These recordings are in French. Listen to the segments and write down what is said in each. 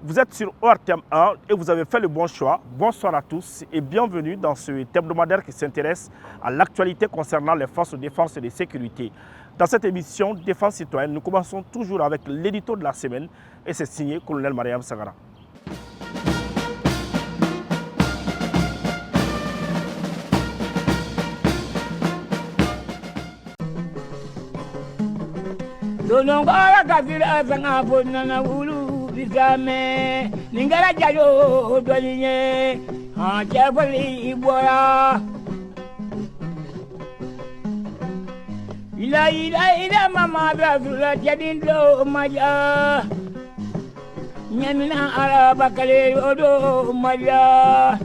Vous êtes sur ORTM 1 et vous avez fait le bon choix. Bonsoir à tous et bienvenue dans ce hebdomadaire qui s'intéresse à l'actualité concernant les forces de défense et de sécurité. Dans cette émission Défense citoyenne, nous commençons toujours avec l'édito de la semaine et c'est signé Colonel Mariam Sagara. Donongora kafira sanga bonana ulu bisame ningara jayo dolinye ha chafali ibora ila mama brazula jadindo maja nyamina araba kale odo maja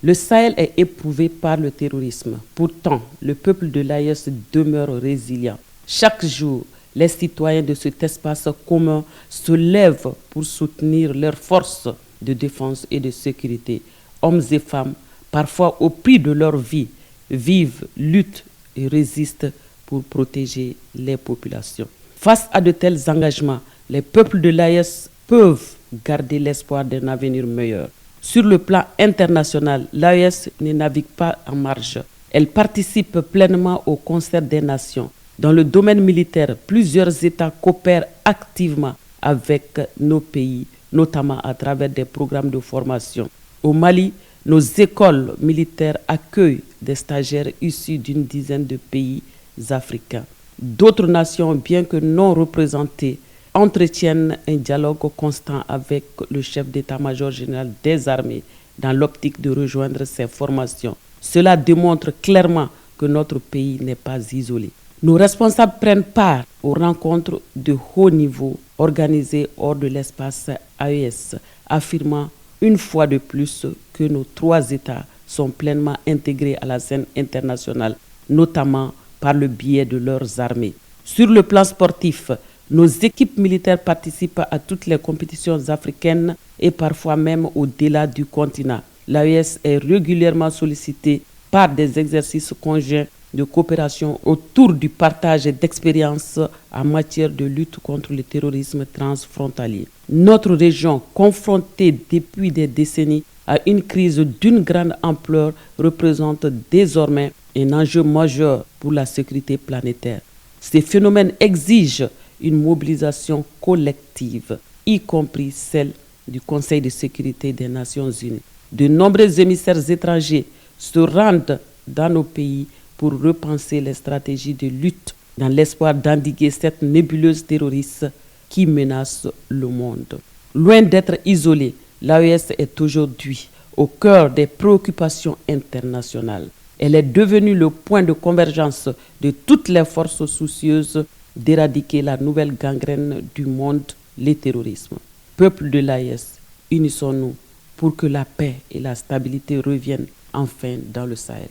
Le Sahel est éprouvé par le terrorisme. Pourtant, le peuple de l'AES demeure résilient. Chaque jour, les citoyens de cet espace commun se lèvent pour soutenir leurs forces de défense et de sécurité. Hommes et femmes, parfois au prix de leur vie, vivent, luttent et résistent pour protéger les populations. Face à de tels engagements, les peuples de l'AES peuvent garder l'espoir d'un avenir meilleur. Sur le plan international, l'AES ne navigue pas en marge. Elle participe pleinement au concert des nations. Dans le domaine militaire, plusieurs États coopèrent activement avec nos pays, notamment à travers des programmes de formation. Au Mali, nos écoles militaires accueillent des stagiaires issus d'une dizaine de pays africains. D'autres nations, bien que non représentées, entretiennent un dialogue constant avec le chef d'état-major général des armées dans l'optique de rejoindre ces formations. Cela démontre clairement que notre pays n'est pas isolé. Nos responsables prennent part aux rencontres de haut niveau organisées hors de l'espace AES, affirmant une fois de plus que nos trois États sont pleinement intégrés à la scène internationale, notamment par le biais de leurs armées. Sur le plan sportif, nos équipes militaires participent à toutes les compétitions africaines et parfois même au-delà du continent. L'AES est régulièrement sollicitée par des exercices conjoints de coopération autour du partage d'expériences en matière de lutte contre le terrorisme transfrontalier. Notre région, confrontée depuis des décennies à une crise d'une grande ampleur, représente désormais un enjeu majeur pour la sécurité planétaire. Ces phénomènes exigent une mobilisation collective, y compris celle du Conseil de sécurité des Nations Unies. De nombreux émissaires étrangers se rendent dans nos pays pour repenser les stratégies de lutte dans l'espoir d'endiguer cette nébuleuse terroriste qui menace le monde. Loin d'être isolée, l'AES est aujourd'hui au cœur des préoccupations internationales. Elle est devenue le point de convergence de toutes les forces soucieuses d'éradiquer la nouvelle gangrène du monde, le terrorisme. Peuple de l'AES, unissons-nous pour que la paix et la stabilité reviennent enfin dans le Sahel.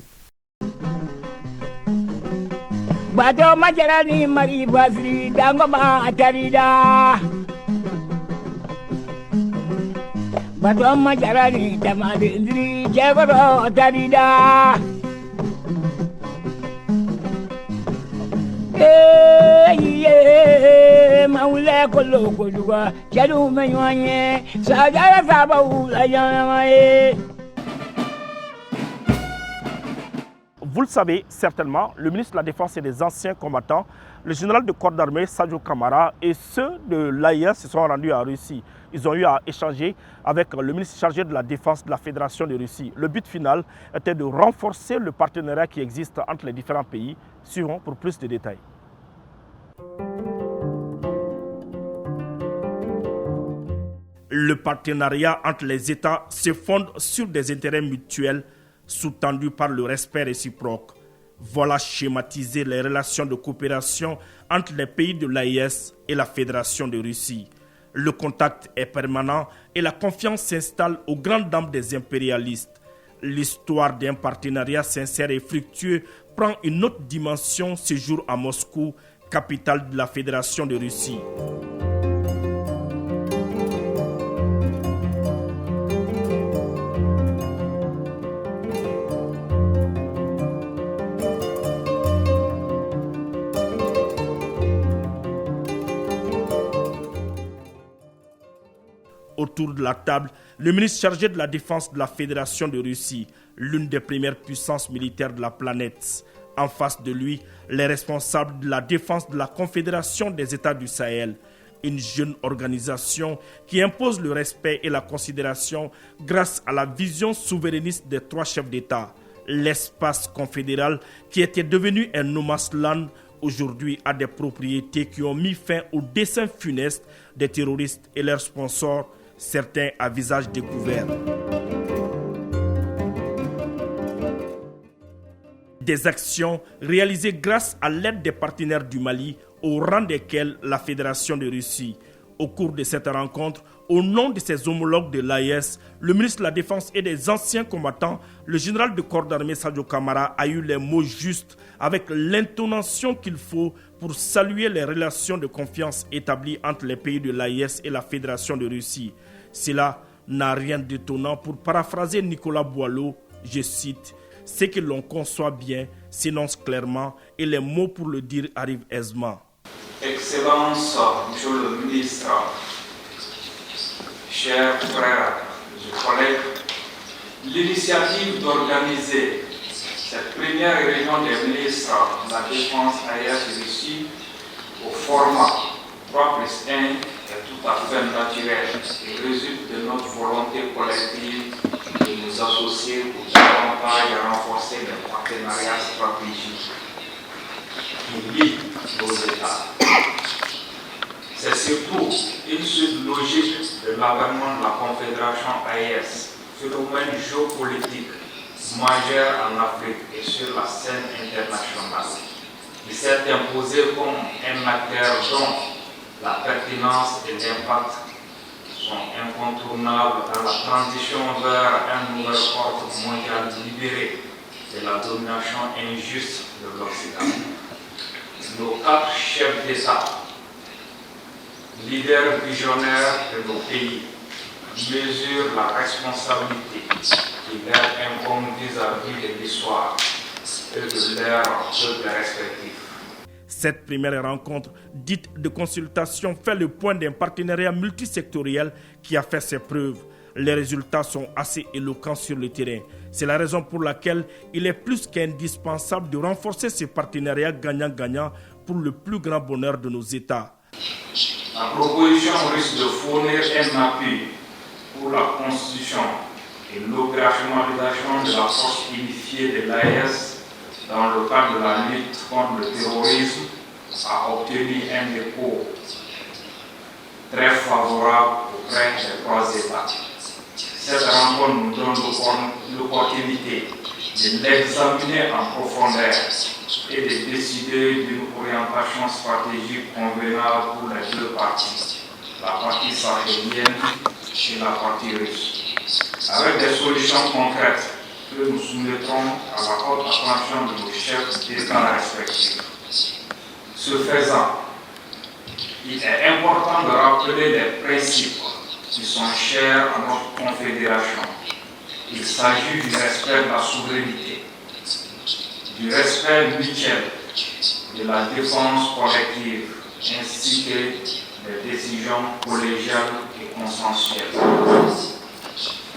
Vous le savez certainement, le ministre de la Défense et des anciens combattants, le général de corps d'armée Sadio Kamara et ceux de l'AES se sont rendus en Russie. Ils ont eu à échanger avec le ministre chargé de la Défense de la Fédération de Russie. Le but final était de renforcer le partenariat qui existe entre les différents pays. Suivons pour plus de détails. Le partenariat entre les États se fonde sur des intérêts mutuels sous-tendus par le respect réciproque. Voilà schématiser les relations de coopération entre les pays de l'AES et la Fédération de Russie. Le contact est permanent et la confiance s'installe aux grandes dames des impérialistes. L'histoire d'un partenariat sincère et fructueux prend une autre dimension ce jour à Moscou, capitale de la Fédération de Russie. Autour de la table, le ministre chargé de la défense de la Fédération de Russie, l'une des premières puissances militaires de la planète. En face de lui, les responsables de la défense de la Confédération des États du Sahel, une jeune organisation qui impose le respect et la considération grâce à la vision souverainiste des 3 chefs d'État. L'espace confédéral qui était devenu un no man's land aujourd'hui a des propriétés qui ont mis fin au dessein funeste des terroristes et leurs sponsors, certains à visage découvert. Des actions réalisées grâce à l'aide des partenaires du Mali, au rang desquels la Fédération de Russie. Au cours de cette rencontre, au nom de ses homologues de l'AES, le ministre de la Défense et des anciens combattants, le général de corps d'armée Sadio Kamara a eu les mots justes avec l'intonation qu'il faut pour saluer les relations de confiance établies entre les pays de l'AES et la Fédération de Russie. Cela n'a rien d'étonnant pour paraphraser Nicolas Boileau, je cite, « Ce que l'on conçoit bien s'énonce clairement et les mots pour le dire arrivent aisément. » Excellence, Monsieur le ministre, chers frères et collègues, l'initiative d'organiser cette première réunion des ministres de la Défense AES Russie au format 3+1 est tout à fait naturel et résulte de notre volonté collective de nous associer pour davantage renforcer les partenariats stratégiques qui lient nos États. C'est surtout une suite logique de l'avènement de la Confédération AES, phénomène géopolitique majeur en Afrique et sur la scène internationale, qui s'est imposé comme un acteur dont la pertinence et l'impact sont incontournables dans la transition vers un nouvel ordre mondial libéré de la domination injuste de l'Occident. Nos 4 chefs d'État, leaders visionnaires de nos pays, mesurent la responsabilité qui leur incombe vis-à-vis de l'histoire et de leurs peuples respectifs. Cette première rencontre, dite de consultation, fait le point d'un partenariat multisectoriel qui a fait ses preuves. Les résultats sont assez éloquents sur le terrain. C'est la raison pour laquelle il est plus qu'indispensable de renforcer ces partenariats gagnant-gagnant pour le plus grand bonheur de nos États. La proposition risque de fournir un appui pour la constitution et l'opérationnalisation de la force unifiée de l'AES dans le cadre de la lutte contre le terrorisme a obtenu un écho très favorable auprès des 3 États. Cette rencontre nous donne l'opportunité de l'examiner en profondeur et de décider d'une orientation stratégique convenable pour les 2 parties, la partie sahélienne et la partie russe, avec des solutions concrètes que nous soumettrons à la haute attention de nos chefs d'État respectifs. Ce faisant, il est important de rappeler les principes qui sont chers à notre confédération. Il s'agit du respect de la souveraineté, du respect mutuel, de la défense collective, ainsi que des décisions collégiales et consensuelles.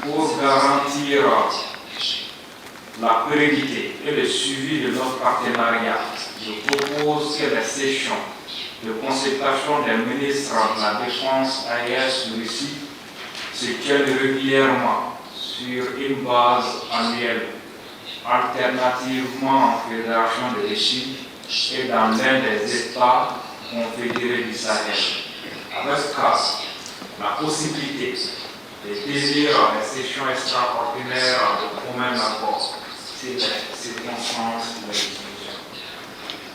Pour garantir la pérennité et le suivi de notre partenariat, je propose que les sessions de consultation des ministres de la Défense AES Russie se tiennent régulièrement sur une base annuelle, alternativement en Fédération de Russie et dans l'un des États confédérés du Sahel, avec la possibilité de saisir les sessions extraordinaires de commun accord si les circonstances le exigent.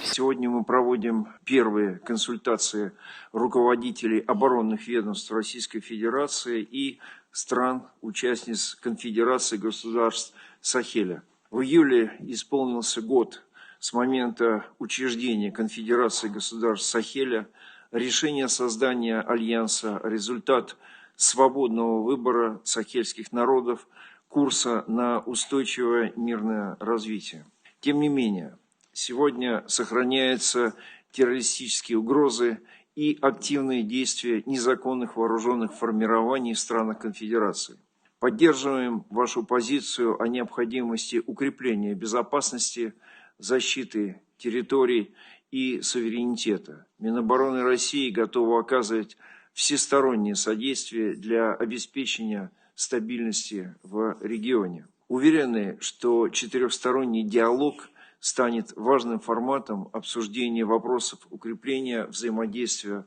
Сегодня мы проводим первые консультации руководителей оборонных ведомств Российской Федерации и стран-участниц Конфедерации государств Сахеля. В июле исполнился год с момента учреждения Конфедерации государств Сахеля. Решение создания альянса – результат свободного выбора сахельских народов курса на устойчивое мирное развитие. Тем не менее, сегодня сохраняются террористические угрозы и активные действия незаконных вооруженных формирований в странах конфедерации. Поддерживаем вашу позицию о необходимости укрепления безопасности, защиты территорий и суверенитета. Минобороны России готова оказывать всестороннее содействие для обеспечения стабильности в регионе. Уверены, что четырехсторонний диалог станет важным форматом обсуждения вопросов укрепления взаимодействия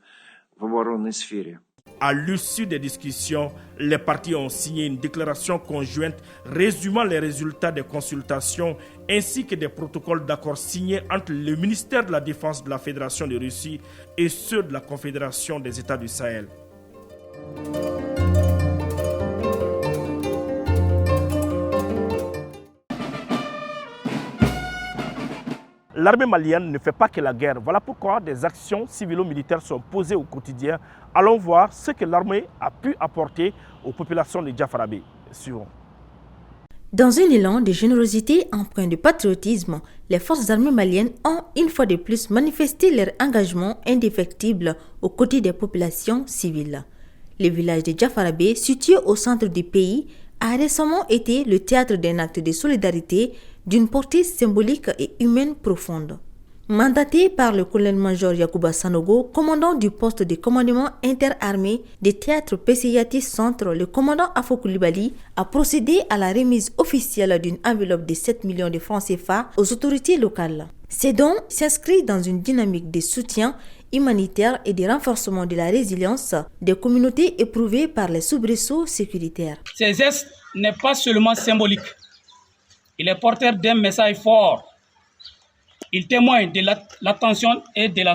в оборонной сфере. À l'issue des discussions, les parties ont signé une déclaration conjointe résumant les résultats des consultations ainsi que des protocoles d'accord signés entre le ministère de la Défense de la Fédération de Russie et ceux de la Confédération des États du Sahel. L'armée malienne ne fait pas que la guerre. Voilà pourquoi des actions civilo-militaires sont posées au quotidien. Allons voir ce que l'armée a pu apporter aux populations de Jafarabé. Suivons. Dans un élan de générosité empreint de patriotisme, les forces armées maliennes ont une fois de plus manifesté leur engagement indéfectible aux côtés des populations civiles. Le village de Jafarabé, situé au centre du pays, a récemment été le théâtre d'un acte de solidarité d'une portée symbolique et humaine profonde. Mandaté par le colonel-major Yacouba Sanogo, commandant du poste de commandement interarmé des théâtres PCIAT Centre, le commandant Afo Koulibaly a procédé à la remise officielle d'une enveloppe de 7 millions de francs CFA aux autorités locales. Ces dons s'inscrivent dans une dynamique de soutien humanitaire et de renforcement de la résilience des communautés éprouvées par les soubresauts sécuritaires. Ces gestes n'est pas seulement symbolique. Il est porteur d'un message fort. Il témoigne de l'attention et de la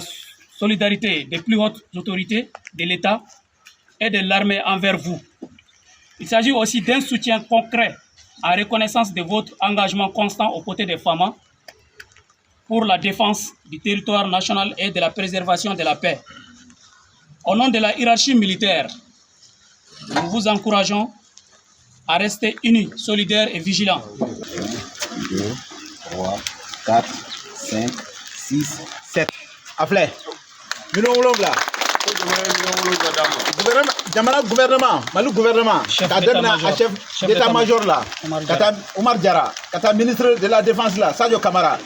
solidarité des plus hautes autorités de l'État et de l'armée envers vous. Il s'agit aussi d'un soutien concret en reconnaissance de votre engagement constant aux côtés des femmes pour la défense du territoire national et de la préservation de la paix. Au nom de la hiérarchie militaire, nous vous encourageons à rester unis, solidaires et vigilants. 2, 3, 4, 5, 6, 7. Aflé. Gouvernement, Malou gouvernement, chef d'état-major là, Omar Diara, ministre de la Défense là, Sadio Kamara,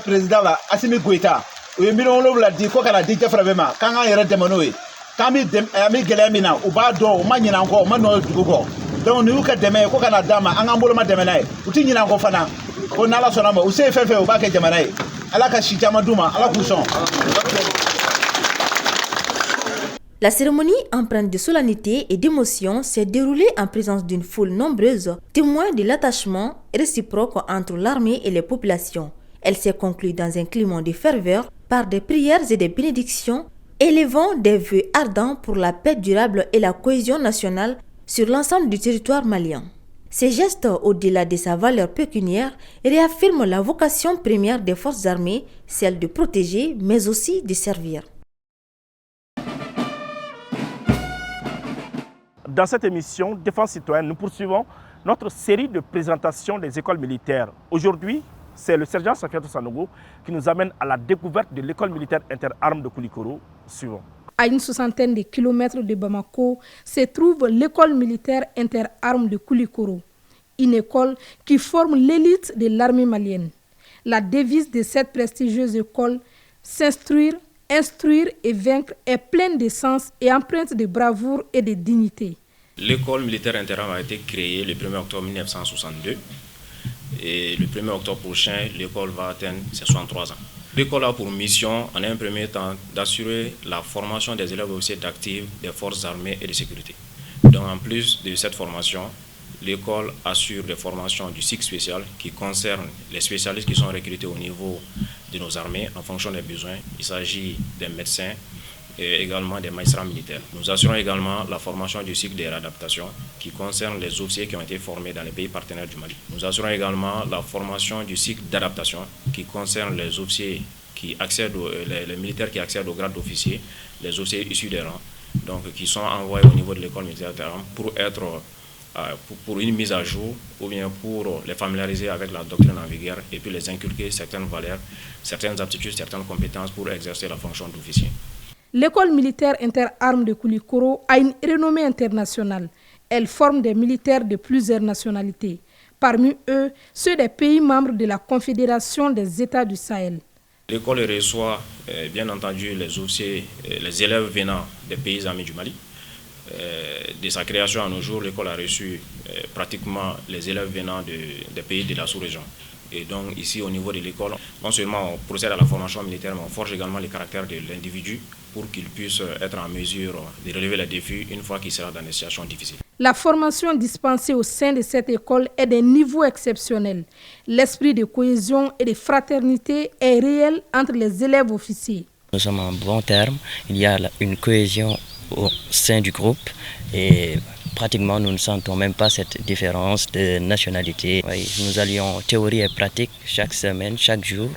président là, Assimi Goïta, ou Milon l'a dit, quoi qu'elle a dit, Jeffrema, quand on est démonoé, quand on est Gelamina, ou Bado, ou Manina encore, ou Mano Dugo. Donc nous avons des mains, qu'on a dama, un embolement de menailles, ou Tigna Gofana, on a la sonama, ou c'est fait au bac de menailles, à la Kachitamadouma, à la Pousson. La cérémonie empreinte de solennité et d'émotion s'est déroulée en présence d'une foule nombreuse, témoin de l'attachement réciproque entre l'armée et les populations. Elle s'est conclue dans un climat de ferveur par des prières et des bénédictions, élevant des vœux ardents pour la paix durable et la cohésion nationale sur l'ensemble du territoire malien. Ces gestes, au-delà de sa valeur pécuniaire, réaffirment la vocation première des forces armées, celle de protéger, mais aussi de servir. Dans cette émission Défense citoyenne, nous poursuivons notre série de présentations des écoles militaires. Aujourd'hui, c'est le sergent Safiatou Sanogo qui nous amène à la découverte de l'école militaire interarmes de Koulikoro. Suivons. À une soixantaine de kilomètres de Bamako se trouve l'école militaire interarmes de Koulikoro, une école qui forme l'élite de l'armée malienne. La devise de cette prestigieuse école, s'instruire, instruire et vaincre, est pleine de sens et empreinte de bravoure et de dignité. L'école militaire interarmes a été créée le 1er octobre 1962 et le 1er octobre prochain, l'école va atteindre ses 63 ans. L'école a pour mission, en un premier temps, d'assurer la formation des élèves officiers d'actifs des forces armées et de sécurité. Donc, en plus de cette formation, l'école assure des formations du cycle spécial qui concernent les spécialistes qui sont recrutés au niveau de nos armées en fonction des besoins. Il s'agit des médecins et également des magistrats militaires. Nous assurons également la formation du cycle de réadaptation qui concerne les officiers qui ont été formés dans les pays partenaires du Mali. Nous assurons également la formation du cycle d'adaptation qui concerne les officiers qui accèdent, les militaires qui accèdent au grade d'officier, les officiers issus des rangs, donc qui sont envoyés au niveau de l'école militaire pour être pour une mise à jour ou bien pour les familiariser avec la doctrine en vigueur et puis les inculquer certaines valeurs, certaines aptitudes, certaines compétences pour exercer la fonction d'officier. L'école militaire interarmes de Koulikoro a une renommée internationale. Elle forme des militaires de plusieurs nationalités. Parmi eux, ceux des pays membres de la Confédération des États du Sahel. L'école reçoit bien entendu les officiers, les élèves venant des pays amis du Mali. De sa création à nos jours, l'école a reçu pratiquement les élèves venant des pays de la sous-région. Et donc ici au niveau de l'école, non seulement on procède à la formation militaire, mais on forge également les caractères de l'individu pour qu'il puisse être en mesure de relever les défis une fois qu'il sera dans des situations difficiles. La formation dispensée au sein de cette école est d'un niveau exceptionnel. L'esprit de cohésion et de fraternité est réel entre les élèves officiers. Nous sommes en bon terme, il y a une cohésion au sein du groupe et pratiquement nous ne sentons même pas cette différence de nationalité. Oui, nous allions théorie et pratique chaque semaine, chaque jour.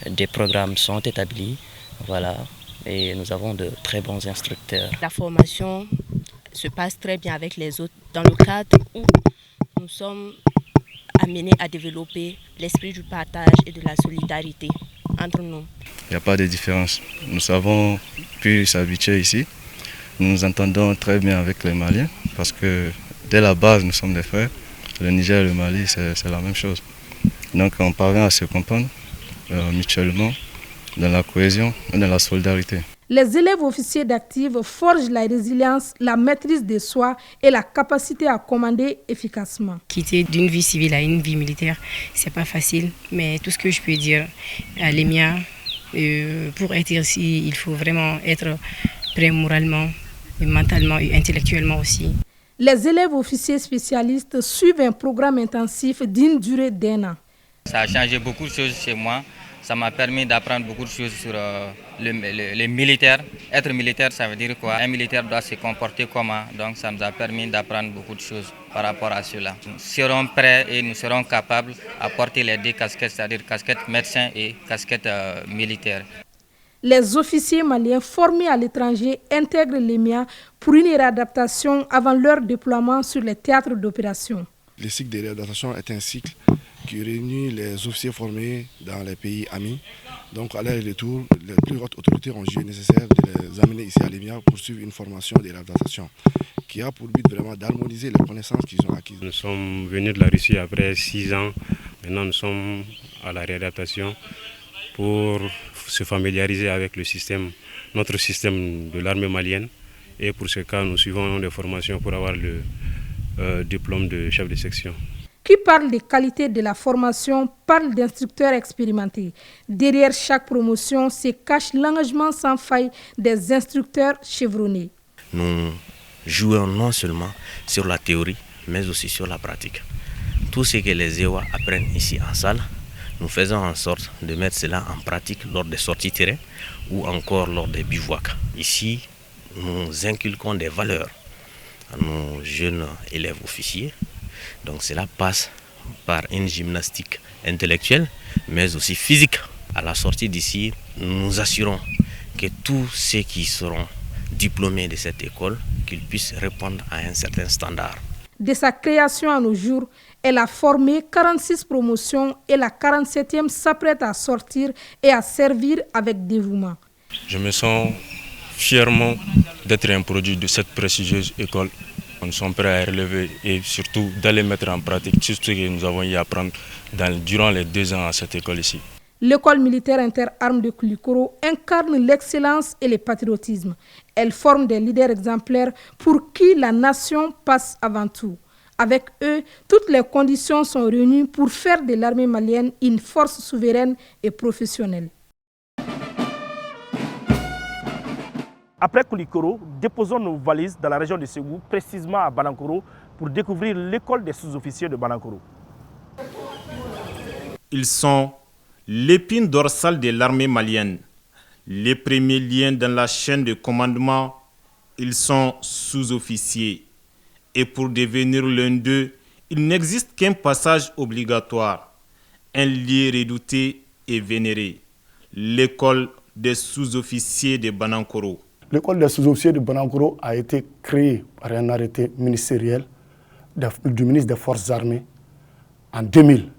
Des programmes sont établis, voilà, et nous avons de très bons instructeurs. La formation se passe très bien avec les autres dans le cadre où nous sommes amenés à développer l'esprit du partage et de la solidarité entre nous. Il n'y a pas de différence. Nous avons pu s'habituer ici. Nous nous entendons très bien avec les Maliens parce que dès la base nous sommes des frères. Le Niger et le Mali c'est la même chose. Donc on parvient à se comprendre mutuellement dans la cohésion et dans la solidarité. Les élèves officiers d'active forgent la résilience, la maîtrise de soi et la capacité à commander efficacement. Quitter d'une vie civile à une vie militaire, c'est pas facile, mais tout ce que je peux dire à l'EMIA, pour être ici, il faut vraiment être prêt moralement, mentalement et intellectuellement aussi. Les élèves officiers spécialistes suivent un programme intensif d'une durée d'1 an. Ça a changé beaucoup de choses chez moi. Ça m'a permis d'apprendre beaucoup de choses sur les militaires. Être militaire, ça veut dire quoi? Un militaire doit se comporter comment? Donc ça nous a permis d'apprendre beaucoup de choses par rapport à cela. Nous serons prêts et nous serons capables à porter les deux casquettes, c'est-à-dire casquette médecin et casquette militaire. Les officiers maliens formés à l'étranger intègrent l'EMIA pour une réadaptation avant leur déploiement sur les théâtres d'opération. Le cycle de réadaptation est un cycle qui réunit les officiers formés dans les pays amis. Donc à leur retour, les plus hautes autorités ont jugé nécessaire de les amener ici à l'EMIA pour suivre une formation de réadaptation qui a pour but vraiment d'harmoniser les connaissances qu'ils ont acquises. Nous sommes venus de la Russie après 6 ans. Maintenant nous sommes à la réadaptation pour se familiariser avec le système, notre système de l'armée malienne. Et pour ce cas, nous suivons des formations pour avoir le diplôme de chef de section. Qui parle des qualités de la formation parle d'instructeurs expérimentés. Derrière chaque promotion se cache l'engagement sans faille des instructeurs chevronnés. Nous jouons non seulement sur la théorie, mais aussi sur la pratique. Tout ce que les EWA apprennent ici en salle, nous faisons en sorte de mettre cela en pratique lors des sorties terrain ou encore lors des bivouacs. Ici, nous inculquons des valeurs à nos jeunes élèves officiers. Donc cela passe par une gymnastique intellectuelle, mais aussi physique. À la sortie d'ici, nous nous assurons que tous ceux qui seront diplômés de cette école, qu'ils puissent répondre à un certain standard. De sa création à nos jours, elle a formé 46 promotions et la 47e s'apprête à sortir et à servir avec dévouement. Je me sens fièrement d'être un produit de cette prestigieuse école. Nous sommes prêts à relever et surtout d'aller mettre en pratique tout ce que nous avons eu à apprendre durant les 2 ans à cette école ici. L'école militaire interarmes de Koulikoro incarne l'excellence et le patriotisme. Elle forme des leaders exemplaires pour qui la nation passe avant tout. Avec eux, toutes les conditions sont réunies pour faire de l'armée malienne une force souveraine et professionnelle. Après Koulikoro, déposons nos valises dans la région de Ségou, précisément à Banankoro, pour découvrir l'école des sous-officiers de Banankoro. Ils sont l'épine dorsale de l'armée malienne, les premiers liens dans la chaîne de commandement. Ils sont sous-officiers. Et pour devenir l'un d'eux, il n'existe qu'un passage obligatoire, un lieu redouté et vénéré, l'école des sous-officiers de Banankoro. L'école des sous-officiers de Banankoro a été créée par un arrêté ministériel du ministre des Forces armées en 2000.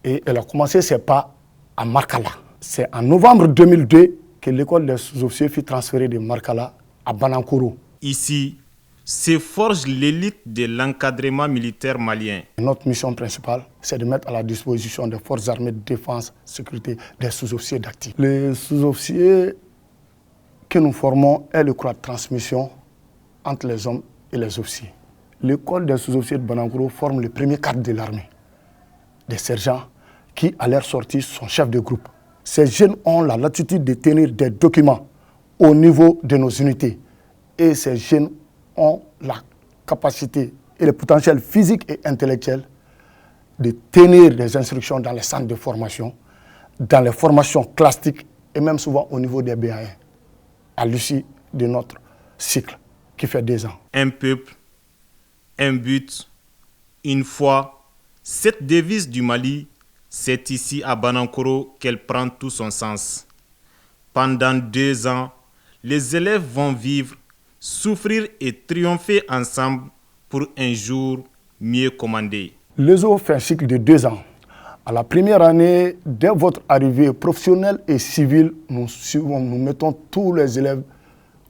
Et elle a commencé ses pas à Makala. C'est en novembre 2002 que l'école des sous-officiers fut transférée de Markala à Banankoro. Ici, se forge l'élite de l'encadrement militaire malien. Notre mission principale, c'est de mettre à la disposition des forces armées de défense, sécurité, des sous-officiers d'actifs. Les sous-officiers que nous formons est le croix de transmission entre les hommes et les officiers. L'école des sous-officiers de Banankoro forme le premier cadre de l'armée. Des sergents qui, à leur sortie, sont chefs de groupe. Ces jeunes ont la latitude de tenir des documents au niveau de nos unités. Et ces jeunes ont la capacité et le potentiel physique et intellectuel de tenir des instructions dans les centres de formation, dans les formations classiques et même souvent au niveau des BAE, à l'issue de notre cycle qui fait 2 ans. Un peuple, un but, une foi. Cette devise du Mali, c'est ici à Banankoro qu'elle prend tout son sens. Pendant 2 ans, les élèves vont vivre, souffrir et triompher ensemble pour un jour mieux commandé. L'ESO fait un cycle de 2 ans. À la première année, dès votre arrivée professionnelle et civile, nous mettons tous les élèves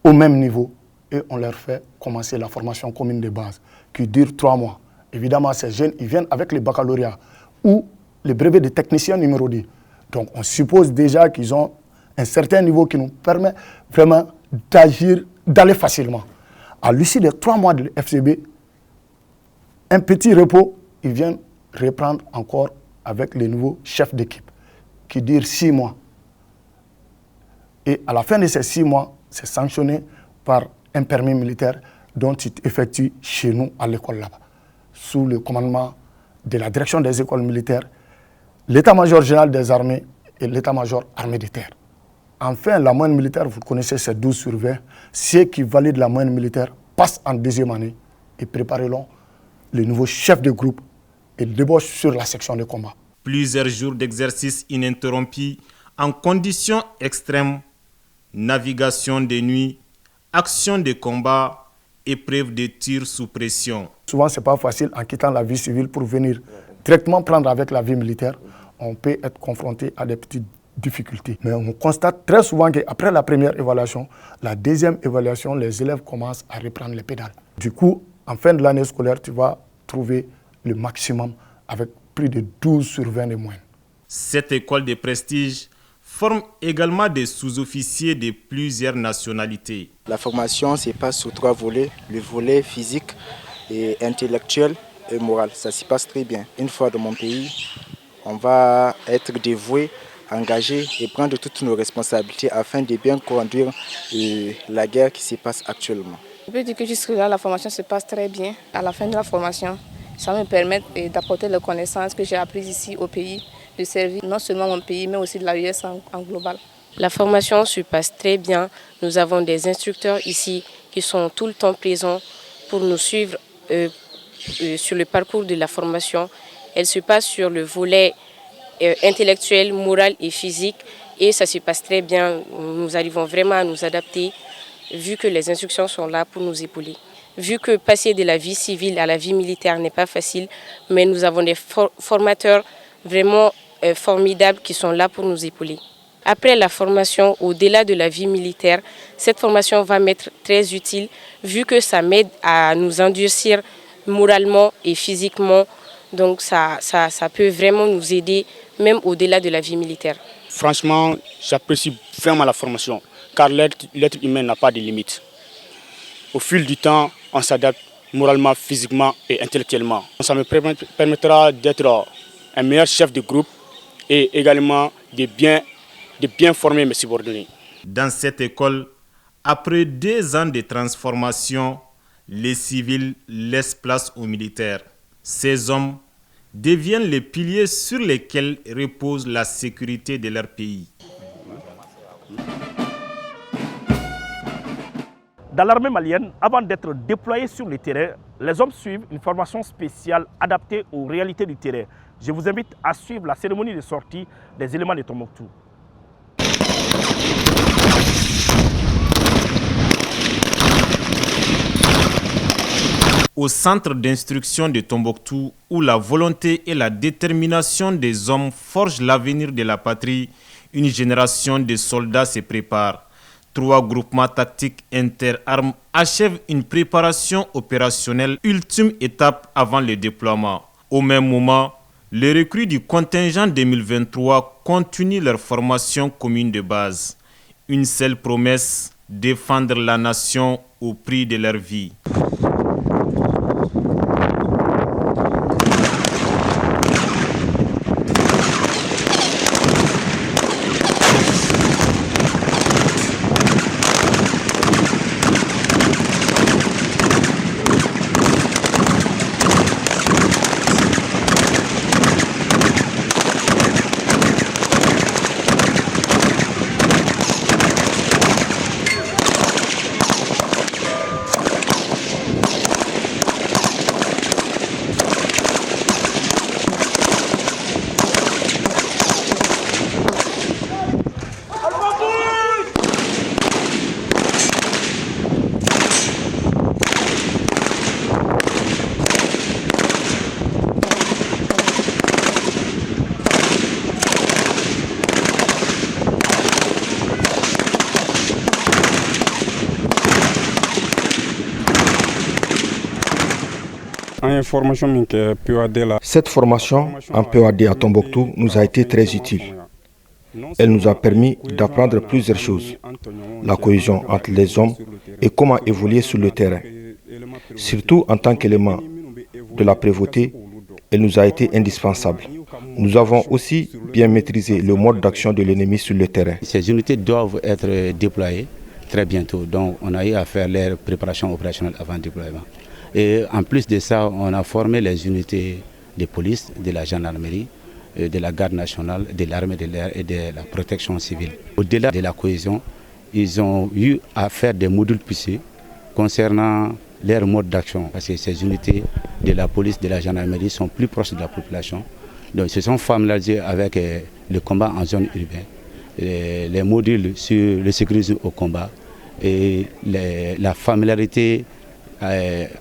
au même niveau et on leur fait commencer la formation commune de base qui dure 3 mois. Évidemment, ces jeunes, ils viennent avec le baccalauréat ou le brevet de technicien numéro 10. Donc on suppose déjà qu'ils ont un certain niveau qui nous permet vraiment d'agir, d'aller facilement. À l'issue des 3 mois de FCB, un petit repos, ils viennent reprendre encore avec les nouveaux chefs d'équipe qui durent 6 mois. Et à la fin de ces 6 mois, c'est sanctionné par un permis militaire dont ils effectuent chez nous à l'école là-bas, sous le commandement de la direction des écoles militaires, l'état-major général des armées et l'état-major armée de terre. Enfin, la moyenne militaire, vous connaissez, c'est 12 sur 20. Ceux qui valident la moyenne militaire passent en 2e année et prépareront les nouveaux chefs de groupe et débauchent sur la section de combat. Plusieurs jours d'exercice ininterrompus en conditions extrêmes, navigation de nuit, action de combat, épreuve de tir sous pression. Souvent, ce n'est pas facile en quittant la vie civile pour venir directement prendre avec la vie militaire. On peut être confronté à des petites difficultés. Mais on constate très souvent qu'après la première évaluation, la deuxième évaluation, les élèves commencent à reprendre les pédales. Du coup, en fin de l'année scolaire, tu vas trouver le maximum avec plus de 12 sur 20 de moyenne. Cette école de prestige forme également des sous-officiers de plusieurs nationalités. La formation se passe sur 3 volets, le volet physique, et intellectuel et moral. Ça s'y passe très bien. Une fois dans mon pays, on va être dévoué, engagé et prendre toutes nos responsabilités afin de bien conduire la guerre qui se passe actuellement. Je peux dire que jusque-là, la formation se passe très bien. À la fin de la formation, ça me permet d'apporter les connaissances que j'ai apprises ici au pays, de servir non seulement mon pays, mais aussi de l'AES en global. La formation se passe très bien. Nous avons des instructeurs ici qui sont tout le temps présents pour nous suivre sur le parcours de la formation. Elle se passe sur le volet intellectuel, moral et physique et ça se passe très bien. Nous arrivons vraiment à nous adapter vu que les instructions sont là pour nous épauler. Vu que passer de la vie civile à la vie militaire n'est pas facile, mais nous avons des formateurs vraiment formidables qui sont là pour nous épauler. Après la formation, au-delà de la vie militaire, cette formation va m'être très utile vu que ça m'aide à nous endurcir moralement et physiquement. Donc ça peut vraiment nous aider même au-delà de la vie militaire. Franchement, j'apprécie vraiment la formation car l'être humain n'a pas de limite. Au fil du temps, on s'adapte moralement, physiquement et intellectuellement. Ça me permettra d'être un meilleur chef de groupe et également de bien former mes subordonnés. Dans cette école, après 2 ans de transformation, les civils laissent place aux militaires. Ces hommes deviennent les piliers sur lesquels repose la sécurité de leur pays. Dans l'armée malienne, avant d'être déployés sur le terrain, les hommes suivent une formation spéciale adaptée aux réalités du terrain. Je vous invite à suivre la cérémonie de sortie des éléments de Tombouctou. Au centre d'instruction de Tombouctou, où la volonté et la détermination des hommes forgent l'avenir de la patrie, Une génération de soldats se prépare. 3 groupements tactiques interarmes achèvent une préparation opérationnelle, ultime étape avant le déploiement. Au même moment, les recrues du contingent 2023 continuent leur formation commune de base. Une seule promesse, défendre la nation au prix de leur vie. Cette formation en POAD à Tombouctou nous a été très utile. Elle nous a permis d'apprendre plusieurs choses. La cohésion entre les hommes et comment évoluer sur le terrain. Surtout en tant qu'élément de la prévôté, elle nous a été indispensable. Nous avons aussi bien maîtrisé le mode d'action de l'ennemi sur le terrain. Ces unités doivent être déployées très bientôt. Donc on a eu à faire leur préparation opérationnelle avant le déploiement. Et en plus de ça, on a formé les unités de police, de la gendarmerie, de la garde nationale, de l'armée de l'air et de la protection civile. Au-delà de la cohésion, ils ont eu à faire des modules poussés concernant leur mode d'action. Parce que ces unités de la police, de la gendarmerie sont plus proches de la population. Donc ils se sont familiarisés avec le combat en zone urbaine, les modules sur le sécurisme au combat et la familiarité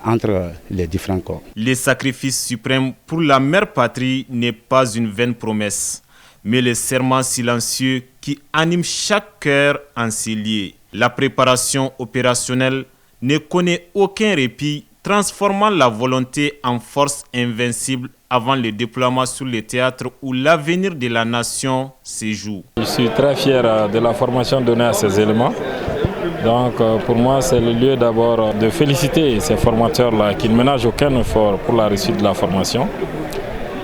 entre les différents corps. Le sacrifice suprême pour la mère patrie n'est pas une vaine promesse, mais le serment silencieux qui anime chaque cœur enseigné. La préparation opérationnelle ne connaît aucun répit, transformant la volonté en force invincible avant le déploiement sur le théâtre où l'avenir de la nation se joue. Je suis très fier de la formation donnée à ces éléments. Donc pour moi, c'est le lieu d'abord de féliciter ces formateurs-là qui ne ménagent aucun effort pour la réussite de la formation.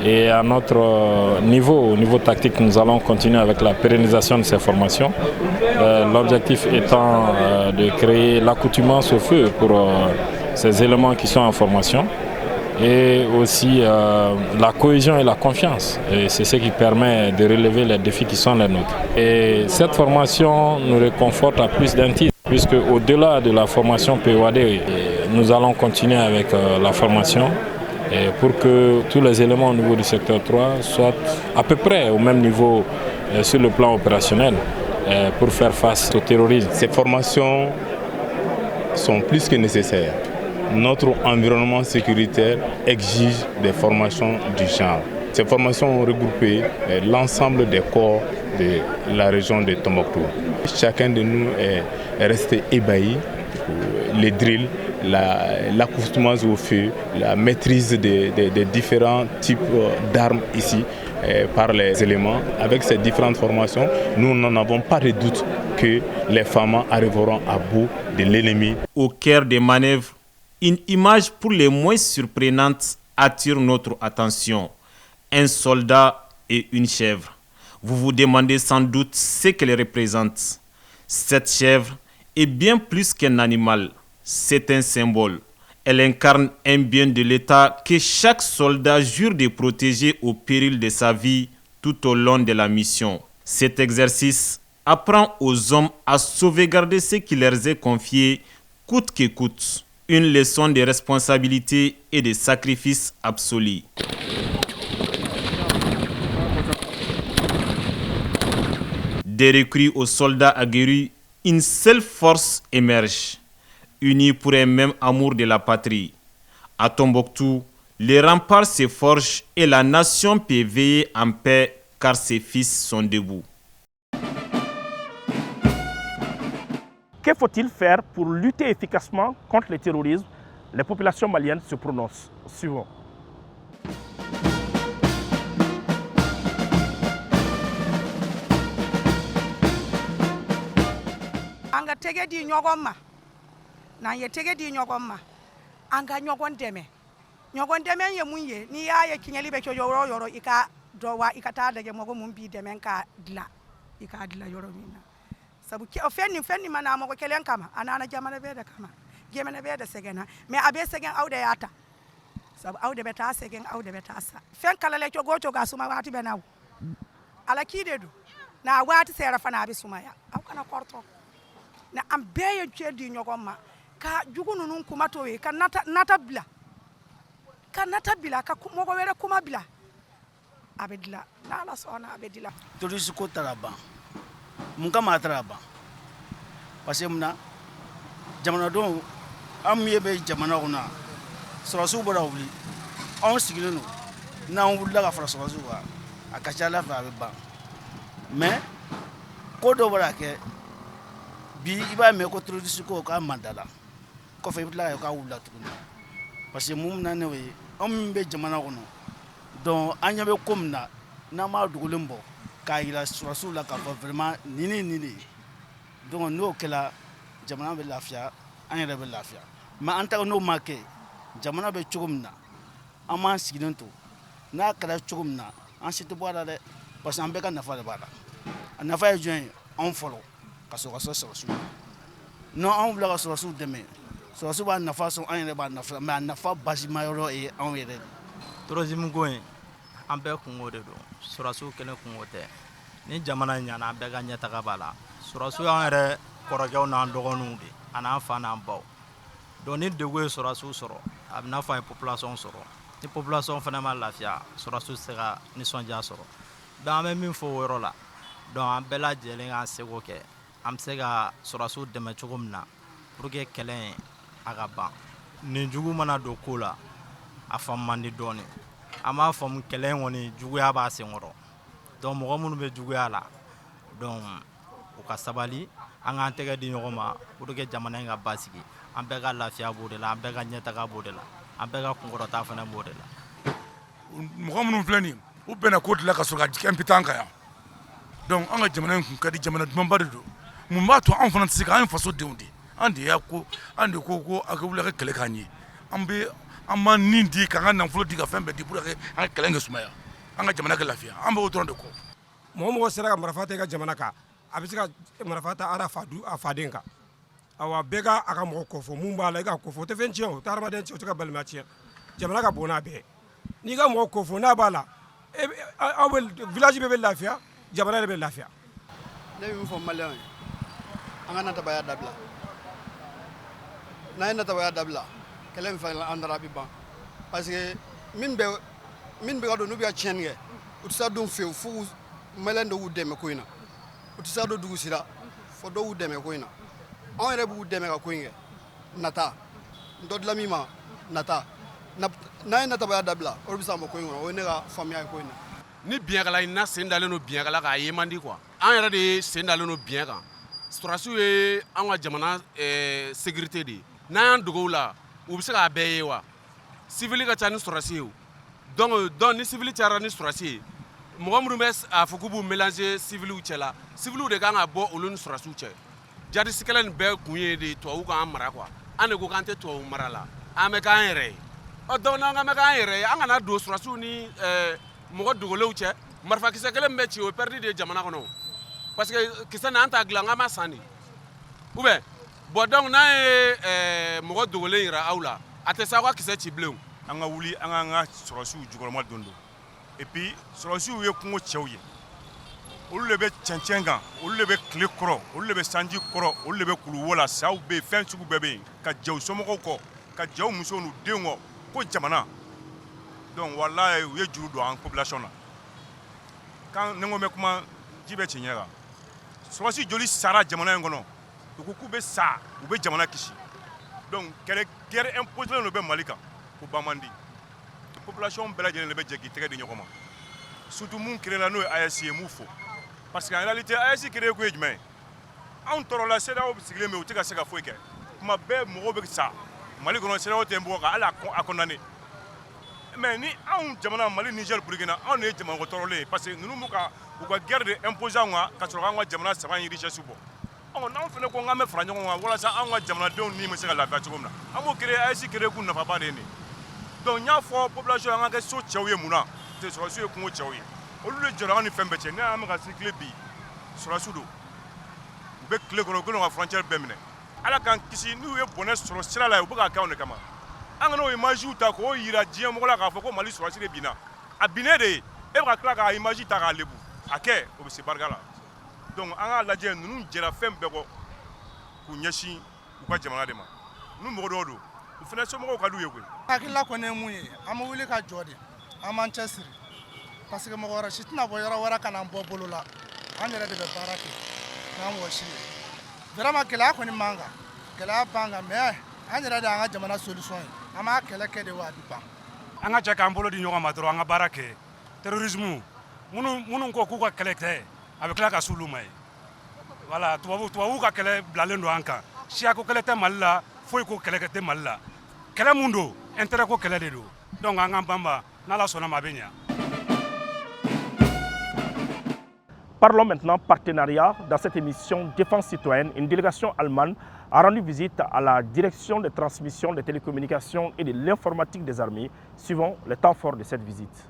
Et à notre niveau, au niveau tactique, nous allons continuer avec la pérennisation de ces formations. L'objectif étant de créer l'accoutumance au feu pour ces éléments qui sont en formation. Et aussi la cohésion et la confiance. Et c'est ce qui permet de relever les défis qui sont les nôtres. Et cette formation nous réconforte à plus d'un titre, puisque au-delà de la formation POAD, nous allons continuer avec la formation pour que tous les éléments au niveau du secteur 3 soient à peu près au même niveau sur le plan opérationnel pour faire face au terrorisme. Ces formations sont plus que nécessaires. Notre environnement sécuritaire exige des formations du genre. Ces formations ont regroupé l'ensemble des corps de la région de Tombouctou. Chacun de nous est resté ébahi. Les drills, l'accoutumance au feu, la maîtrise des différents types d'armes ici par les éléments. Avec ces différentes formations, nous n'en avons pas de doute que les femmes arriveront à bout de l'ennemi. Au cœur des manœuvres, une image pour les moins surprenante attire notre attention. Un soldat et une chèvre. Vous vous demandez sans doute ce qu'elle représente. Cette chèvre est bien plus qu'un animal. C'est un symbole. Elle incarne un bien de l'État que chaque soldat jure de protéger au péril de sa vie tout au long de la mission. Cet exercice apprend aux hommes à sauvegarder ce qui leur est confié, coûte que coûte. Une leçon de responsabilité et de sacrifice absolu. Des recrues aux soldats aguerris, une seule force émerge, unie pour un même amour de la patrie. À Tombouctou, les remparts se forgent et la nation peut veiller en paix car ses fils sont debout. Que faut-il faire pour lutter efficacement contre le terrorisme? Les populations maliennes se prononcent. Suivant. Anga tege di ɲɔgɔn ma n'an ye tege di ɲɔgɔn ma an ka ɲɔgɔn dɛmɛ ɲɔgɔn dɛmɛ ye mun ye n'i y'a ye kiɲɛli bɛ kɛ yɔrɔ o yɔrɔ i ka dɔ wa i ka taa lajɛ mɔgɔ mun b'i dɛmɛ k'a dilan i k'a dilan yɔrɔ min na sabu fɛn nin ma na mɔgɔ kelen kama a nana jamana bɛɛ de kama jamana bɛɛ de sɛgɛnna mais a bɛ sɛgɛn aw de y'a ta sabu aw de bɛ taa sɛgɛn aw de bɛ taa sa fɛn kalale cogo o cogo a suma waati bɛ na o ala k'i de don n'a waati sera fana a bɛ sumaya aw kana kɔrɔtɔ na an bɛɛ ye cɛ di ɲɔgɔn ma ka jugu ninnu kuma to ye ka nata bila ka mɔgɔ wɛrɛ kuma bila a bɛ dilan n'ala sɔnna a bɛ dilan. Terrorisme ko tara ban mun kama a tara ban parce que mun na jamanadenw an min bɛ jamana kɔnɔ sɔrɔsiw bɔra wuli anw sigilen don n'an wulila ka fara sɔrɔsiw kan a ka ca ala fɛ a bɛ ban mais ko dɔw bɔra kɛ bi i b'a mɛn ko terroriste ko k'a mandala kɔfɛ i bɛ tila k'a wulila tuguni parce que mun na ne ye anw min bɛ jamana kɔnɔ donc an ɲɛ bɛ ko min na n'an m'a dogolen bɔ k'a yira sɔrɔsiw la k'a fɔ vraiment nin de donc n'o kɛla jamana bɛ lafiya an yɛrɛ bɛ lafiya mais an ta n'o ma kɛ jamana bɛ cogo min na an m'an sigilen to n'a kɛra cogo min na an si tɛ bɔ a la dɛ parce que an bɛɛ ka nafa de b'a la a nafa ye jɔn ye anw fɔlɔ ka sɔrɔ ka sɔrɔsiw non anw bila ka sɔrɔsiw dɛmɛ sɔrɔsiw b'a nafa sɔrɔ an yɛrɛ b'a nafa mais a nafa basima yɔrɔ ye anw yɛrɛ de. Terrorisme ko in an bɛɛ kungo de don sɔrɔsiw kelen kungo tɛ ni jamana ɲana an bɛɛ ka ɲɛtaga b'a la sɔrɔsiw y'an yɛrɛ kɔrɔkɛw n'an dɔgɔninw de an'an fa n'an baw donc ni degun ye sɔrɔsiw sɔrɔ a bɛ n'a fɔ a ye population sɔrɔ ni population fana ma lafiya sɔrɔsiw tɛ se ka nisɔndiya sɔrɔ donc an bɛ min fɔ o yɔrɔ la donc an bɛɛ lajɛlen k'an seko kɛ an bɛ se ka sɔrɔsiw dɛmɛ cogo min na pour que kɛlɛ in a ka ban nin jugu mana don ko la a faamu man di dɔɔni an b'a faamu kɛlɛ in kɔni juguya b'a senkɔrɔ donc mɔgɔ minnu bɛ juguya la donc u ka sabali an k'an tɛgɛ di ɲɔgɔn ma pour que jamana in ka basigi an bɛɛ ka lafiya b'o de la an bɛɛ ka ɲɛtaga b'o de la an bɛɛ ka kunkɔrɔta fana b'o de la. mɔgɔ minnu filɛ nin u bɛnna ko dilan ka sɔrɔ ka jigin npitan kan yan donc an ka jamana in kun ka di jamana dumanba de don mun b'a to anw fana tɛ se ka an ye faso denw de an de ko ko a ka wuli ka kɛlɛ k'an ye an b'an nin di k'an ka nafolo di ka fɛn bɛɛ di pour que an ka kɛlɛ kɛ sumaya an ka jamana kɛ lafiya an b'o dɔrɔn de kɔ. mɔgɔ mɔgɔ sera ka marifa ta i ka jamana kan a bɛ se ka marifa ta a faden kan awa bɛɛ ka a ka mɔgɔ kɔfɔ mun b'a la i ka kɔfɔ o tɛ fɛn tiɲɛ o tɛ hadamaden tiɲɛ o tɛ ka balimaya tiɲɛ jamana ka bon n'a bɛɛ n'i ka mɔgɔ kɔfɔ n'a b'a la aw bɛ village bɛɛ bɛ lafiya jamana yɛrɛ bɛ lafiya. ne bɛ min fɔ maliyɛnw ye an ka natabaya dabila n'an ye natabaya dabila kɛlɛ min fana an dara a bɛ ban parce que min bɛ ka don n'u bɛ ka tiɲɛni kɛ u tɛ se ka don fiyewu fo maliyɛn dɔw y'u dɛmɛ ko in na u tɛ se ka don dugu sira fo dɔw y'u dɛmɛ ko in na anw yɛrɛ b'u dɛmɛ ka ko in kɛ nata n dɔ dilan min ma nata n'an ye natabaya dabila o de bɛ se ka bɔ ko in kɔnɔ o ye ne ka faamuya ye ko in na. ni biɲɛkala in na sen dalen don biɲɛkala kan a ye man di quoi an yɛrɛ de ye sen dalen don biɲɛ kan sɔrɔsiw ye an ka jamana sécurité de ye n'an y'an dogo u la u bɛ se k'a bɛɛ ye wa civil ka ca ni sɔrɔsi ye o donc ni civil cayara ni sɔrɔsi ye mɔgɔ minnu bɛ a fɔ k'u b'u mélanger civiliw cɛ la civiliw de kan ka bɔ olu ni sɔrɔsiw cɛ jadisi kɛlɛ nin bɛɛ kun ye de tubabuw k'an mara quoi an de ko k'an tɛ tubabu mara la an bɛ k'an yɛrɛ ye donc n'an bɛ k'an yɛrɛ ye an kana don sɔrɔsiw ni mɔgɔ dogolenw cɛ marifakisɛ kelen min bɛ ci o ye perdu de ye jamana kɔnɔ parce que kisɛ nin an t'a dilan an b'a san de ou bien bon donc n'an ye mɔgɔ dogolen yira aw la a tɛ se aw ka kisɛ ci bilen. an ka wuli an k'an ka sɔrɔsiw jukɔrɔma don et puis sɔrɔsiw ye kungo cɛw ye olu de bɛ cɛncɛn kan olu de bɛ tile kɔrɔ olu de bɛ sanji kɔrɔ olu de bɛ kuluwo la saw bɛ yen fɛn sugu bɛɛ bɛ yen ka jɛ u somɔgɔw kɔ ka jɛ u musow n'u denw kɔ ko jamana donc walayi u ye juru don an population na kan ne ko n bɛ kuma ji bɛ cɛ ɲɛ kan sɔrɔsi joli sara jamana in kɔnɔ u ko k'u bɛ sa u bɛ jamana kisi donc guerre imposée de bɛ Mali kan ko ban man di population bɛɛ lajɛlen de bɛ jɛ k'i tɛgɛ di ɲɔgɔn ma surtout mun créé la n'o ye AES ye m'u fo parce que en réalité AES créé kun ye jumɛn ye anw tɔɔrɔla CEDEAO sigilen bɛ u tɛ ka se ka foyi kɛ kuma bɛɛ mɔgɔw bɛ sa Mali kɔnɔ CEDEAO tɛ bɔ ka hali a condamné mais ni anw jamana Mali Niger Burkina anw ye jamana tɔɔrɔlen parce que ninnu b'u ka guerre de imposer anw ka sɔrɔ k'an ka jamana saba in richesse bɔ n'anw fana ko k'an bɛ fara ɲɔgɔn kan walasa anw ka jamanadenw ni bɛ se ka lafiya cogo min na an b'o créer AES créer kun nafaba de ye nin donc n y'a fɔ population an ka kɛ so cɛw ye mun na sɔrɔsiw ye kungo cɛw ye olu de jɔra an ni fɛn bɛɛ cɛ ne y'an bɛ ka circuler bi sɔrɔsiw don u bɛ tile kɔnɔ u kɛlen ka frontière bɛɛ minɛ ala k'an kisi n'u ye bɔnɛ sɔrɔ sira la u bɛ k'a kɛ anw de kama an kana o images ta k'o yira diɲɛ mɔgɔ la k'a fɔ ko Mali sɔrɔsi de binna a binnen de ye e bɛ ka tila k'a image ta k'a lebu a kɛ o bɛ se barika la donc an k'a lajɛ ninnu jɛra fɛn bɛɛ kɔ k'u ɲɛsin u ka jamana de ma n'u mɔgɔ dɔw don u fana somɔgɔw ka d'u ye koyi. hakilila kɔni ye mun ye an bɛ wuli ka jɔ de an b'an cɛsiri parce que mɔgɔ wɛrɛ si tɛna bɔ yɔrɔ wɛrɛ ka n'an bɔ bolo la an yɛrɛ de bɛ baara kɛ n'an mɔgɔ si ye vraiment gɛlɛya kɔni man kan gɛlɛya b'an kan mais an yɛrɛ de y'an ka jamana solution ye an b'a kɛlɛ kɛ de wa a bɛ ban. an ka jɛ k'an bolo di ɲɔgɔn ma dɔrɔn an ka baara kɛ terrorisme minnu ko k'u ka kɛlɛ tɛ a bɛ tila ka s'olu ma ye voilà tubabuw ka kɛlɛ bilalen don an kan siya ko kɛlɛ tɛ Mali la foyi ko kɛlɛ tɛ Mali la kɛlɛ mun don intérêt ko kɛlɛ de don donc an k'an banba n'Ala sɔnna ma a bɛ ɲɛ. Parlons maintenant partenariat. Dans cette émission Défense citoyenne, une délégation allemande a rendu visite à la direction de transmission des télécommunications et de l'informatique des armées, suivant les temps forts de cette visite.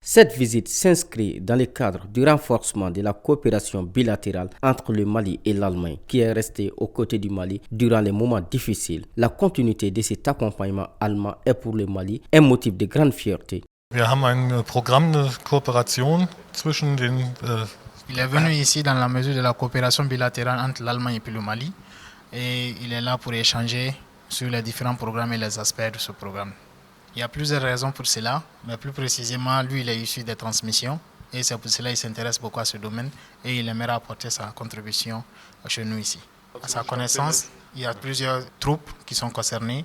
Cette visite s'inscrit dans le cadre du renforcement de la coopération bilatérale entre le Mali et l'Allemagne, qui est resté aux côtés du Mali durant les moments difficiles. La continuité de cet accompagnement allemand est pour le Mali un motif de grande fierté. Wir haben ein Programm de Kooperation zwischen den. Il est venu ici dans la mesure de la coopération bilatérale entre l'Allemagne et le Mali, et il est là pour échanger sur les différents programmes et les aspects de ce programme. Il y a plusieurs raisons pour cela, mais plus précisément, lui, il est issu des transmissions, et c'est pour cela qu'il s'intéresse beaucoup à ce domaine, et il aimerait apporter sa contribution chez nous ici. À sa connaissance, il y a plusieurs troupes qui sont concernées.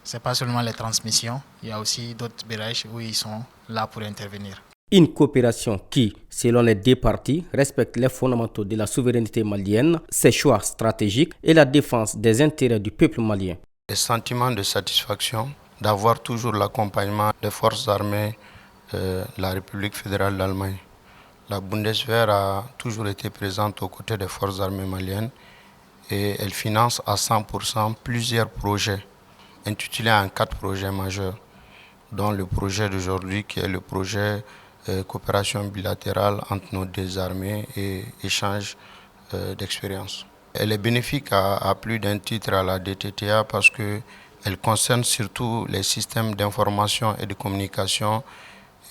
Ce n'est pas seulement les transmissions, il y a aussi d'autres barrages où ils sont là pour intervenir. Une coopération qui, selon les deux parties, respecte les fondamentaux de la souveraineté malienne, ses choix stratégiques et la défense des intérêts du peuple malien. Le sentiment de satisfaction d'avoir toujours l'accompagnement des forces armées de la République fédérale d'Allemagne. La Bundeswehr a toujours été présente aux côtés des forces armées maliennes et elle finance à 100% plusieurs projets intitulés en 4 projets majeurs, dont le projet d'aujourd'hui qui est le projet coopération bilatérale entre nos deux armées et échange d'expériences. Elle est bénéfique à plus d'un titre à la DTTA parce qu'elle concerne surtout les systèmes d'information et de communication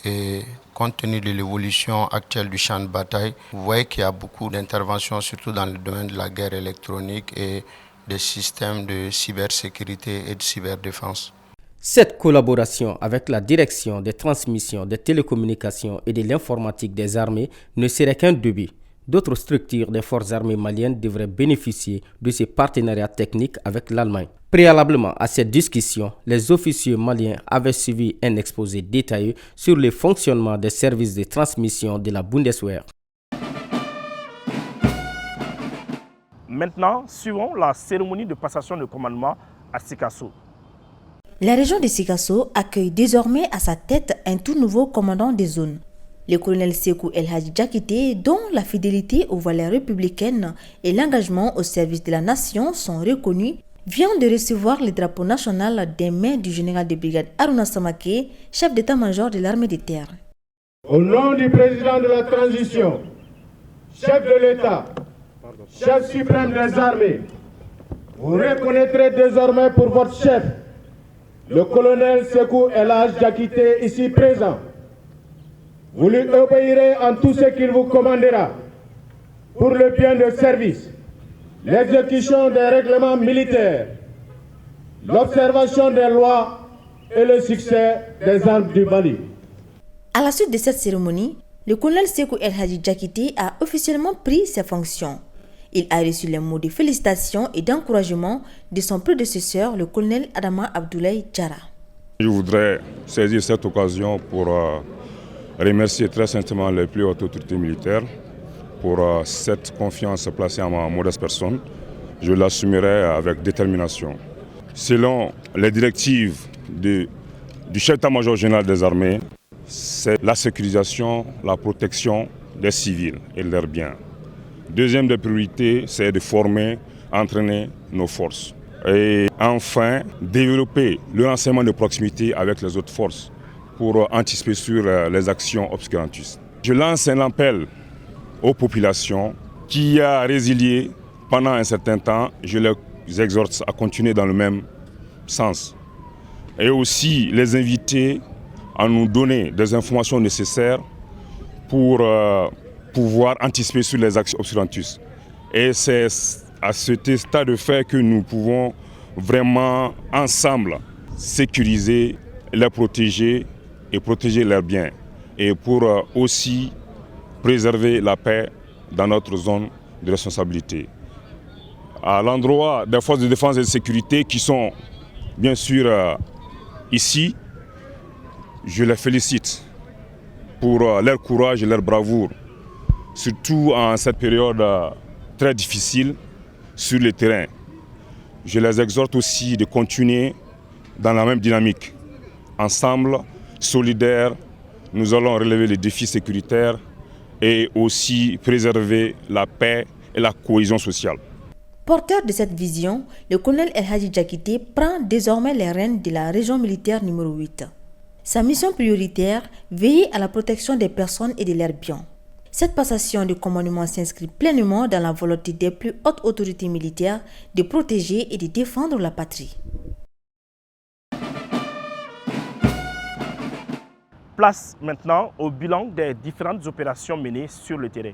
et compte tenu de l'évolution actuelle du champ de bataille, vous voyez qu'il y a beaucoup d'interventions surtout dans le domaine de la guerre électronique et des systèmes de cybersécurité et de cyberdéfense. Cette collaboration avec la direction des transmissions, des télécommunications et de l'informatique des armées ne serait qu'un début. D'autres structures des forces armées maliennes devraient bénéficier de ces partenariats techniques avec l'Allemagne. Préalablement à cette discussion, les officiers maliens avaient suivi un exposé détaillé sur le fonctionnement des services de transmission de la Bundeswehr. Maintenant, suivons la cérémonie de passation de commandement à Sikasso. La région de Sikasso accueille désormais à sa tête un tout nouveau commandant des zones. Le colonel Sekou El Hadji Diakité, dont la fidélité aux valeurs républicaines et l'engagement au service de la nation sont reconnus, vient de recevoir le drapeau national des mains du général de brigade Aruna Samake, chef d'état-major de l'armée de terre. Au nom du président de la transition, chef de l'État, chef suprême des armées, vous reconnaîtrez désormais pour votre chef, le colonel Sekou El Hadji Diakité, ici présent. Vous lui obéirez en tout ce qu'il vous commandera pour le bien de service, l'exécution des règlements militaires, l'observation des lois et le succès des armes du Mali. À la suite de cette cérémonie, le colonel Sekou El Hadji Diakité a officiellement pris ses fonctions. Il a reçu les mots de félicitations et d'encouragement de son prédécesseur, le colonel Adama Abdoulaye Diarra. Je voudrais saisir cette occasion pour remercier très sincèrement les plus hautes autorités militaires pour cette confiance placée en ma modeste personne. Je l'assumerai avec détermination. Selon les directives du chef d'état-major général des armées, c'est la sécurisation, la protection des civils et de leurs biens. Deuxième des priorités, c'est de former, entraîner nos forces. Et enfin, développer le renseignement de proximité avec les autres forces pour anticiper sur les actions obscurantistes. Je lance un appel aux populations qui a résilié pendant un certain temps. Je les exhorte à continuer dans le même sens. Et aussi les inviter à nous donner des informations nécessaires pour pouvoir anticiper sur les actions obscurantistes. Et c'est à ce stade de fait que nous pouvons vraiment ensemble sécuriser, les protéger et protéger leurs biens. Et pour aussi préserver la paix dans notre zone de responsabilité. À l'endroit des forces de défense et de sécurité qui sont bien sûr ici, je les félicite pour leur courage et leur bravoure, surtout en cette période très difficile sur le terrain. Je les exhorte aussi de continuer dans la même dynamique. Ensemble, solidaires, nous allons relever les défis sécuritaires et aussi préserver la paix et la cohésion sociale. Porteur de cette vision, le colonel El Hadji Diakité prend désormais les rênes de la région militaire numéro 8. Sa mission prioritaire, veiller à la protection des personnes et de leurs biens. Cette passation de commandement s'inscrit pleinement dans la volonté des plus hautes autorités militaires de protéger et de défendre la patrie. Place maintenant au bilan des différentes opérations menées sur le terrain.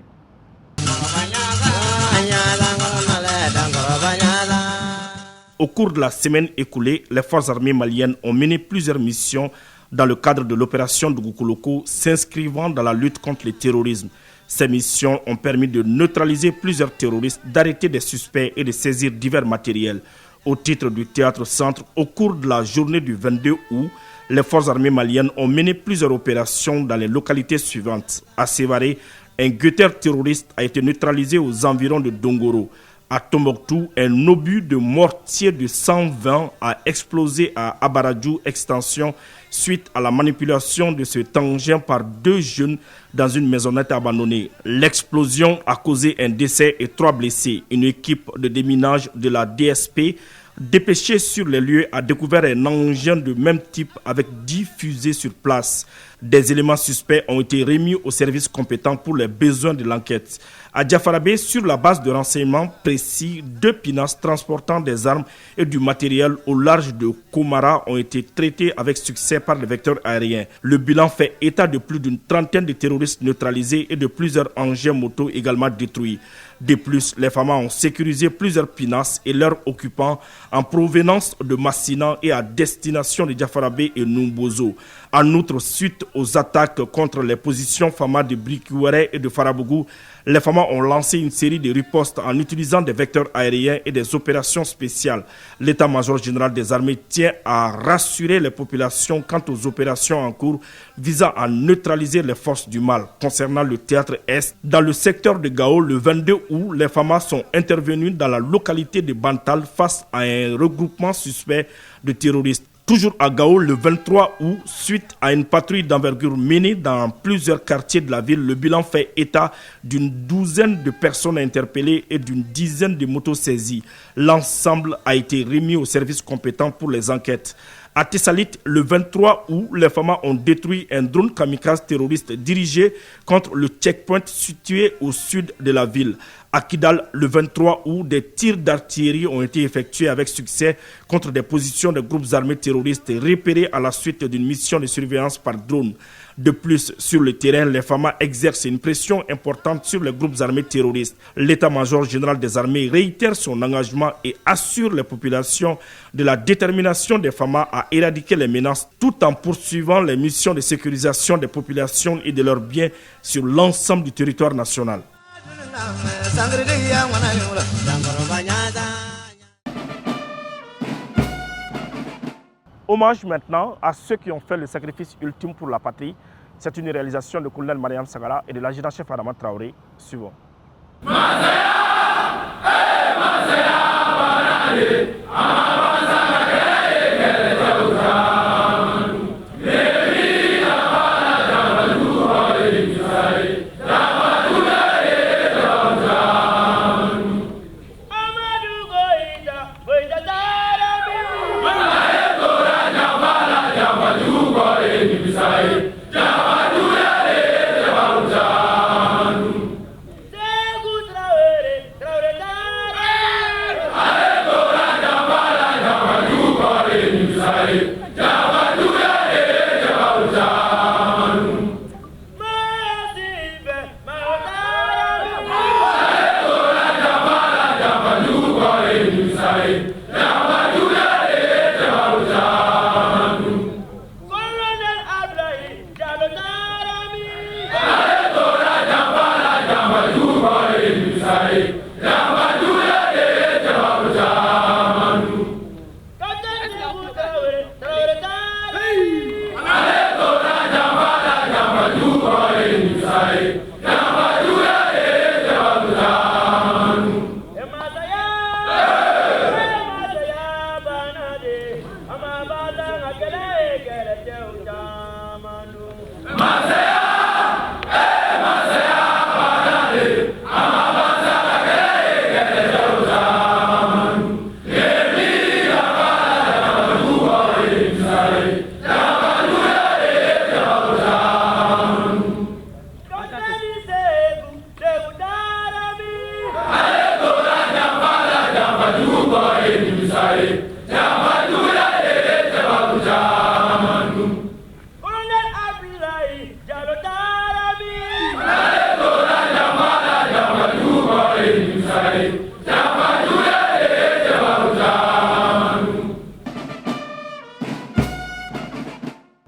Au cours de la semaine écoulée, les forces armées maliennes ont mené plusieurs missions dans le cadre de l'opération de Goukouloko s'inscrivant dans la lutte contre le terrorisme. Ces missions ont permis de neutraliser plusieurs terroristes, d'arrêter des suspects et de saisir divers matériels. Au titre du théâtre-centre, au cours de la journée du 22 août, les forces armées maliennes ont mené plusieurs opérations dans les localités suivantes. À Sévaré, un guetteur terroriste a été neutralisé aux environs de Dongoro. À Tombouctou, un obus de mortier de 120 a explosé à Abaradjou extension suite à la manipulation de ce engin par deux jeunes dans une maisonnette abandonnée. L'explosion a causé un décès et 3 blessés. Une équipe de déminage de la DSP dépêchée sur les lieux a découvert un engin de même type avec 10 fusées sur place. Des éléments suspects ont été remis aux services compétents pour les besoins de l'enquête. À Diafarabé, sur la base de renseignements précis, 2 pinasses transportant des armes et du matériel au large de Komara ont été traités avec succès par les vecteurs aériens. Le bilan fait état de plus d'une trentaine de terroristes neutralisés et de plusieurs engins motos également détruits. De plus, les FAMA ont sécurisé plusieurs pinasses et leurs occupants en provenance de Massina et à destination de Diafarabé et Numbozo. En outre, suite aux attaques contre les positions FAMA de Brikiwere et de Farabougou, les FAMA ont lancé une série de ripostes en utilisant des vecteurs aériens et des opérations spéciales. L'état-major général des armées tient à rassurer les populations quant aux opérations en cours visant à neutraliser les forces du mal. Concernant le théâtre Est, dans le secteur de Gao, le 22 août, les FAMA sont intervenus dans la localité de Bantal face à un regroupement suspect de terroristes. Toujours à Gao, le 23 août, suite à une patrouille d'envergure menée dans plusieurs quartiers de la ville, le bilan fait état d'une 12aine de personnes interpellées et d'une 10aine de motos saisies. L'ensemble a été remis aux services compétents pour les enquêtes. À Tessalit, le 23 août, les FAMA ont détruit un drone kamikaze terroriste dirigé contre le checkpoint situé au sud de la ville. À Kidal, le 23 août, des tirs d'artillerie ont été effectués avec succès contre des positions de groupes armés terroristes repérés à la suite d'une mission de surveillance par drone. De plus, sur le terrain, les FAMA exercent une pression importante sur les groupes armés terroristes. L'état-major général des armées réitère son engagement et assure les populations de la détermination des FAMA à éradiquer les menaces tout en poursuivant les missions de sécurisation des populations et de leurs biens sur l'ensemble du territoire national. Hommage maintenant à ceux qui ont fait le sacrifice ultime pour la patrie. C'est une réalisation de colonel Mariam Sagara et de l'adjudant-chef Adama Traoré. Suivant.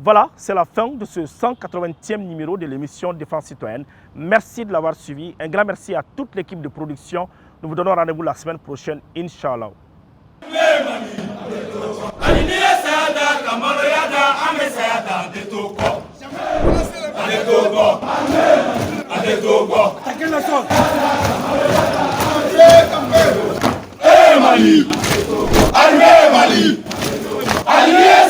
Voilà, c'est la fin de ce 180e numéro de l'émission Défense citoyenne. Merci de l'avoir suivi. Un grand merci à toute l'équipe de production. Nous vous donnons rendez-vous la semaine prochaine, Inch'Allah. Mali, Mali,